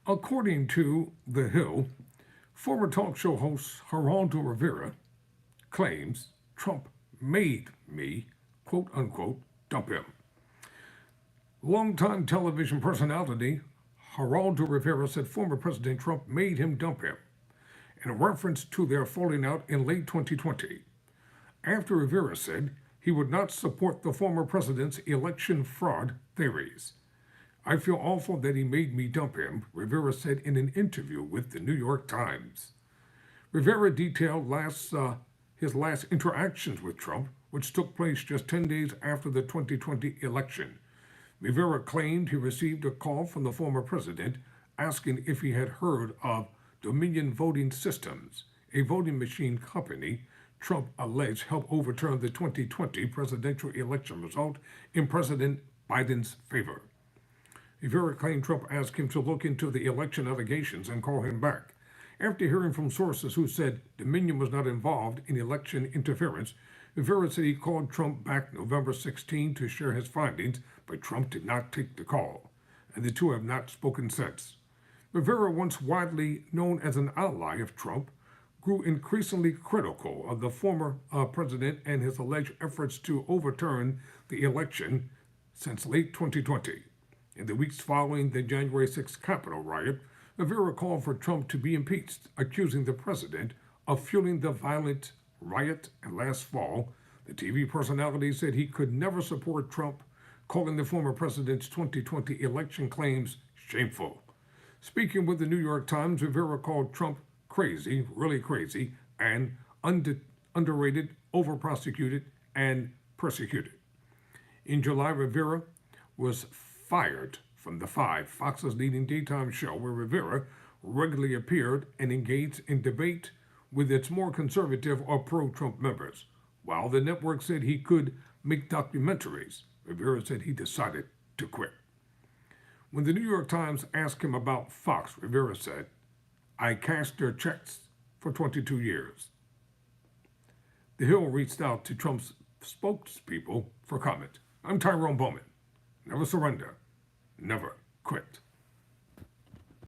According to The Hill, former talk show host Geraldo Rivera claims Trump made me, quote unquote, dump him. Longtime television personality Geraldo Rivera said former President Trump made him dump him, in reference to their falling out in late 2020. After Rivera said he would not support the former president's election fraud theories. I feel awful that he made me dump him, Rivera said in an interview with the New York Times. Rivera detailed his last interactions with Trump, which took place just 10 days after the 2020 election. Rivera claimed he received a call from the former president asking if he had heard of Dominion Voting Systems, a voting machine company Trump alleged helped overturn the 2020 presidential election result in President Biden's favor. Rivera claimed Trump asked him to look into the election allegations and call him back. After hearing from sources who said Dominion was not involved in election interference, Rivera said he called Trump back November 16 to share his findings, but Trump did not take the call, and the two have not spoken since. Rivera, once widely known as an ally of Trump, grew increasingly critical of the former president and his alleged efforts to overturn the election since late 2020. In the weeks following the January 6th Capitol riot, Rivera called for Trump to be impeached, accusing the president of fueling the violent riot. And last fall, the TV personality said he could never support Trump, calling the former president's 2020 election claims shameful. Speaking with the New York Times, Rivera called Trump crazy, really crazy, and underrated, overprosecuted, and persecuted. In July, Rivera was fired from The Five, Fox's leading daytime show, where Rivera regularly appeared and engaged in debate with its more conservative or pro-Trump members. While the network said he could make documentaries, Rivera said he decided to quit. When the New York Times asked him about Fox, Rivera said, I cashed their checks for 22 years. The Hill reached out to Trump's spokespeople for comment. I'm Tyrone Bowman. Never surrender. Never quit.